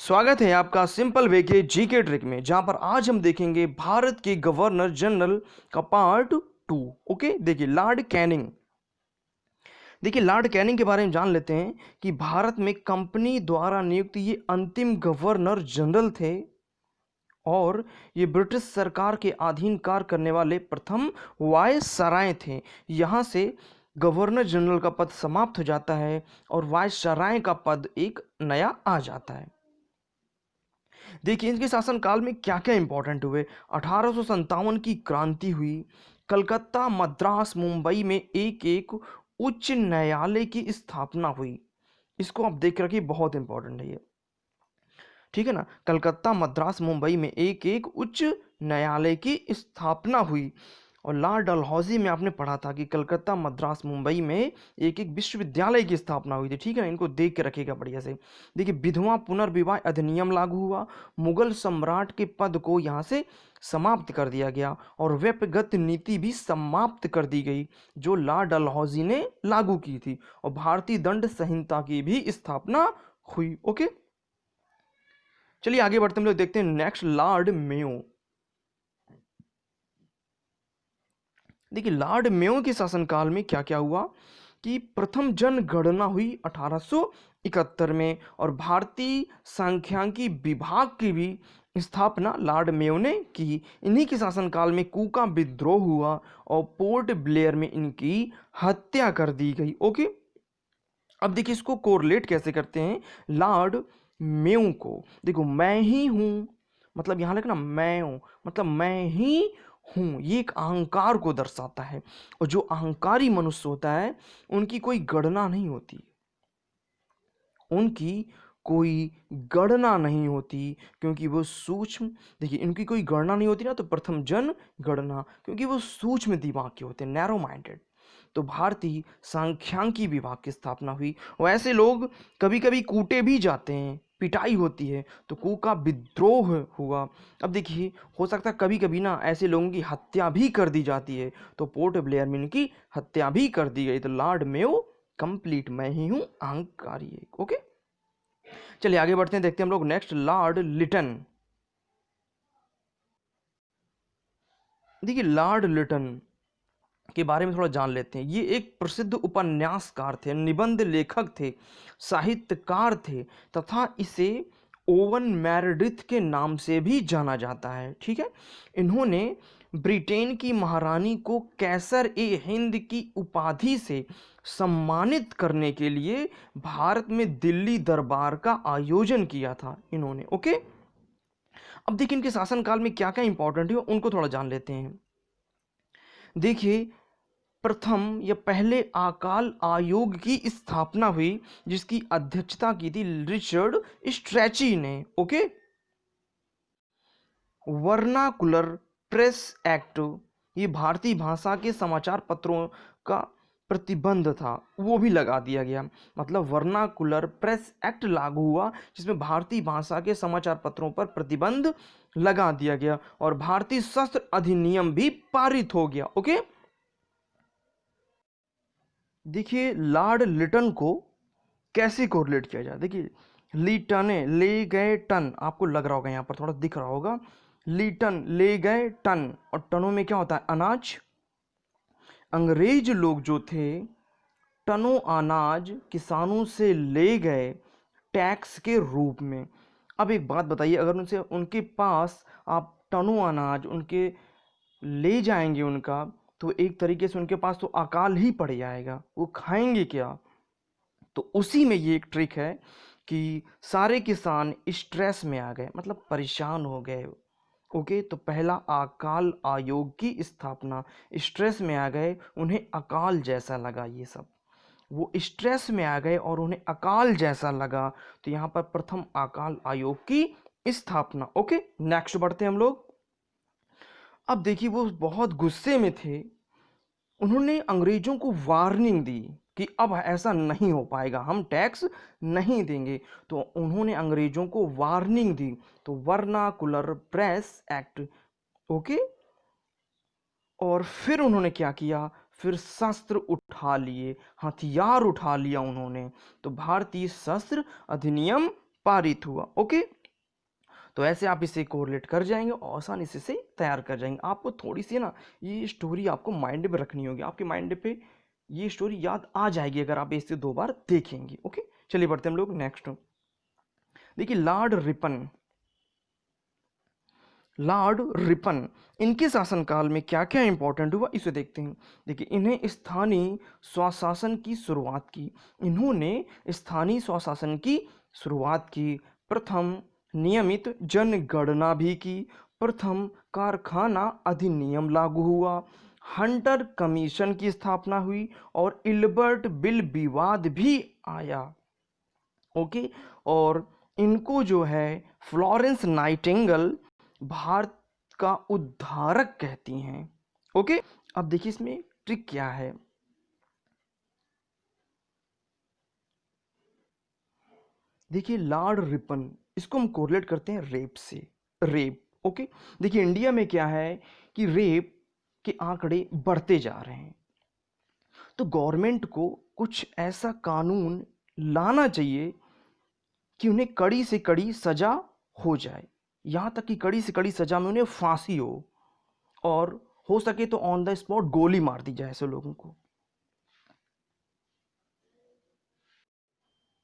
स्वागत है आपका सिंपल वे के जीके ट्रिक में, जहां पर आज हम देखेंगे भारत के गवर्नर जनरल का पार्ट 2। ओके, देखिए लॉर्ड कैनिंग के बारे में जान लेते हैं कि भारत में कंपनी द्वारा नियुक्त ये अंतिम गवर्नर जनरल थे और ये ब्रिटिश सरकार के अधीन कार्य करने वाले प्रथम वायसराय थे। यहाँ से गवर्नर जनरल का पद समाप्त हो जाता है और वायसराय का पद एक नया आ जाता है। देखिए इनके शासनकाल में क्या क्या इंपॉर्टेंट हुए। 1857 की क्रांति हुई। कलकत्ता, मद्रास, मुंबई में एक एक उच्च न्यायालय की स्थापना हुई। इसको आप देख रखिए, बहुत इंपॉर्टेंट है ये, ठीक है ना। कलकत्ता, मद्रास, मुंबई में एक एक उच्च न्यायालय की स्थापना हुई। और लॉर्ड डलहौजी में आपने पढ़ा था कि कलकत्ता, मद्रास, मुंबई में एक एक विश्वविद्यालय की स्थापना हुई थी, ठीक है ना। इनको देख के रखिएगा बढ़िया से। देखिए विधवा पुनर्विवाह अधिनियम लागू हुआ। मुगल सम्राट के पद को यहाँ से समाप्त कर दिया गया और व्यक्तिगत नीति भी समाप्त कर दी गई जो लॉर्ड डलहौजी ने लागू की थी। और भारतीय दंड संहिता की भी स्थापना हुई। ओके, चलिए आगे बढ़ते हम लोग देखते हैं नेक्स्ट, लॉर्ड मेयो। देखिए लॉर्ड मेयो के शासनकाल में क्या क्या हुआ कि प्रथम जनगणना हुई 1871 में और भारतीय सांख्यिकी विभाग की भी स्थापना लॉर्ड मेयो ने की। इन्हीं के शासनकाल में कूका विद्रोह हुआ और पोर्ट ब्लेयर में इनकी हत्या कर दी गई। ओके, अब देखिए इसको कोरिलेट कैसे करते हैं लॉर्ड मेयो को। देखो मैं ही हूं, मतलब यहां लिखना मैं हूं, मतलब मैं ही हूं, ये एक अहंकार को दर्शाता है। और जो अहंकारी मनुष्य होता है उनकी कोई गणना नहीं होती, उनकी कोई गणना नहीं होती क्योंकि वो सूक्ष्म, देखिए इनकी कोई गणना नहीं होती ना, तो प्रथम जन गणना, क्योंकि वो सूक्ष्म दिमाग के होते हैं, नैरो माइंडेड। तो भारतीय सांख्यिकी विभाग की स्थापना हुई। और ऐसे लोग कभी कभी कूटे भी जाते हैं, पिटाई होती है, तो कू का विद्रोह हुआ। अब देखिए हो सकता है कभी कभी ना ऐसे लोगों की हत्या भी कर दी जाती है, तो पोर्ट ब्लेयर में इनकी हत्या भी कर दी गई। तो लॉर्ड मेयो कंप्लीट मैं ही हूं, अहंकारी है। ओके, चलिए आगे बढ़ते हैं, देखते हैं हम लोग नेक्स्ट, लॉर्ड लिटन। देखिए लॉर्ड लिटन के बारे में थोड़ा जान लेते हैं। ये एक प्रसिद्ध उपन्यासकार थे, निबंध लेखक थे, साहित्यकार थे तथा इसे ओवन मेरेडिथ के नाम से भी जाना जाता है, ठीक है। इन्होंने ब्रिटेन की महारानी को कैसर ए हिंद की उपाधि से सम्मानित करने के लिए भारत में दिल्ली दरबार का आयोजन किया था इन्होंने। ओके, अब देखिए इनके शासनकाल में क्या क्या इंपॉर्टेंट है उनको थोड़ा जान लेते हैं। देखिए प्रथम या पहले अकाल आयोग की स्थापना हुई जिसकी अध्यक्षता की थी रिचर्ड स्ट्रैची ने। ओके, वर्नाकुलर प्रेस एक्ट, ये भारतीय भाषा के समाचार पत्रों का प्रतिबंध था, वो भी लगा दिया गया। मतलब वर्नाकुलर प्रेस एक्ट लागू हुआ जिसमें भारतीय भाषा के समाचार पत्रों पर प्रतिबंध लगा दिया गया और भारतीय शस्त्र अधिनियम भी पारित हो गया। ओके, देखिए लॉर्ड लिटन को कैसे कोरिलेट किया जाए। देखिए लीटने, ले गए टन, आपको लग रहा होगा यहाँ पर थोड़ा दिख रहा होगा, लीटन ले गए टन, और टनों में क्या होता है, अनाज। अंग्रेज लोग जो थे टनों अनाज किसानों से ले गए टैक्स के रूप में। अब एक बात बताइए, अगर उनसे उनके पास आप टनों अनाज उनके ले जाएंगे उनका, तो एक तरीके से उनके पास तो अकाल ही पड़ जाएगा, वो खाएंगे क्या। तो उसी में ये एक ट्रिक है कि सारे किसान स्ट्रेस में आ गए, मतलब परेशान हो गए। ओके, तो पहला अकाल आयोग की स्थापना, स्ट्रेस में आ गए, उन्हें अकाल जैसा लगा, ये सब वो स्ट्रेस में आ गए और उन्हें अकाल जैसा लगा, तो यहाँ पर प्रथम अकाल आयोग की स्थापना। ओके, नेक्स्ट बढ़ते हैं हम लोग। अब देखिए वो बहुत गुस्से में थे, उन्होंने अंग्रेजों को वार्निंग दी कि अब ऐसा नहीं हो पाएगा, हम टैक्स नहीं देंगे। तो उन्होंने अंग्रेजों को वार्निंग दी, तो वर्नाकुलर प्रेस एक्ट। ओके, और फिर उन्होंने क्या किया, फिर शस्त्र उठा लिए, हथियार उठा लिया उन्होंने, तो भारतीय शस्त्र अधिनियम पारित हुआ। ओके, तो ऐसे आप इसे कोरिलेट कर जाएंगे और आसानी से इसे तैयार कर जाएंगे। आपको थोड़ी सी ना ये स्टोरी आपको माइंड में रखनी होगी, आपके माइंड पे ये स्टोरी याद आ जाएगी अगर आप इसे 2 बार देखेंगे। ओके, चलिए बढ़ते हैं हम लोग नेक्स्ट। देखिए लॉर्ड रिपन इनके शासनकाल में क्या क्या इंपॉर्टेंट हुआ इसे देखते हैं। देखिए इन्हें स्थानीय स्वशासन की शुरुआत की, इन्होंने स्थानीय स्वशासन की शुरुआत की, प्रथम नियमित जनगणना भी की, प्रथम कारखाना अधिनियम लागू हुआ, हंटर कमीशन की स्थापना हुई और इल्बर्ट बिल विवाद भी आया। ओके, और इनको जो है फ्लोरेंस नाइटिंगेल भारत का उद्धारक कहती हैं। ओके, अब देखिए इसमें ट्रिक क्या है। देखिए लॉर्ड रिपन, इसको हम कोरिलेट करते हैं रेप से, रेप। ओके, देखिए इंडिया में क्या है कि रेप के आंकड़े बढ़ते जा रहे हैं, तो गवर्नमेंट को कुछ ऐसा कानून लाना चाहिए कि उन्हें कड़ी से कड़ी सजा हो जाए, यहाँ तक कि कड़ी से कड़ी सजा में उन्हें फांसी हो, और हो सके तो ऑन द स्पॉट गोली मार दी जाए ऐसे लोगों को।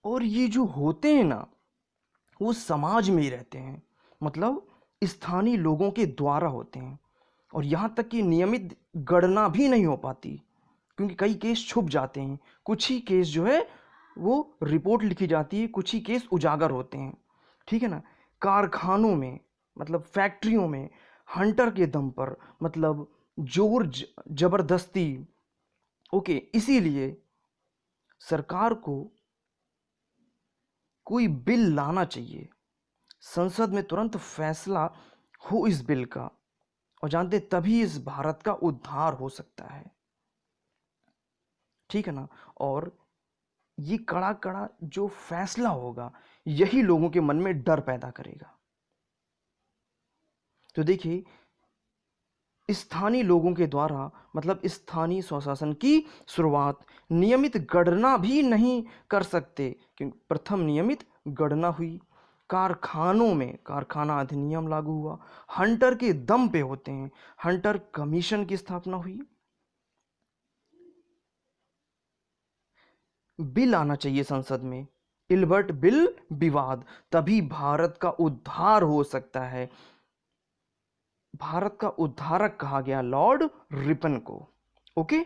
और ये जो होते हैं ना वो समाज में ही रहते हैं, मतलब स्थानीय लोगों के द्वारा होते हैं, और यहाँ तक कि नियमित गणना भी नहीं हो पाती क्योंकि कई केस छुप जाते हैं, कुछ ही केस जो है वो रिपोर्ट लिखी जाती है, कुछ ही केस उजागर होते हैं। ठीक है ना, कारखानों में मतलब फैक्ट्रियों में हंटर के दम पर, मतलब जोर जबरदस्ती। ओके, इसीलिए सरकार को कोई बिल लाना चाहिए, संसद में तुरंत फैसला हो इस बिल का, और जानते तभी इस भारत का उद्धार हो सकता है। ठीक है ना, और ये कड़ा कड़ा जो फैसला होगा यही लोगों के मन में डर पैदा करेगा। तो देखिए स्थानीय लोगों के द्वारा मतलब स्थानीय स्वशासन की शुरुआत, नियमित गणना भी नहीं कर सकते क्योंकि प्रथम नियमित गणना हुई, कारखानों में कारखाना अधिनियम लागू हुआ, हंटर के दम पे होते हैं, हंटर कमीशन की स्थापना हुई, बिल आना चाहिए संसद में, इल्बर्ट बिल विवाद, तभी भारत का उद्धार हो सकता है। भारत का उद्धारक कहा गया लॉर्ड रिपन को। ओके,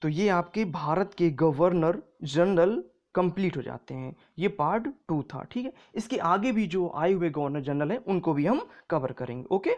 तो ये आपके भारत के गवर्नर जनरल कंप्लीट हो जाते हैं। ये पार्ट 2 था। ठीक है, इसके आगे भी जो आए हुए गवर्नर जनरल हैं उनको भी हम कवर करेंगे। ओके।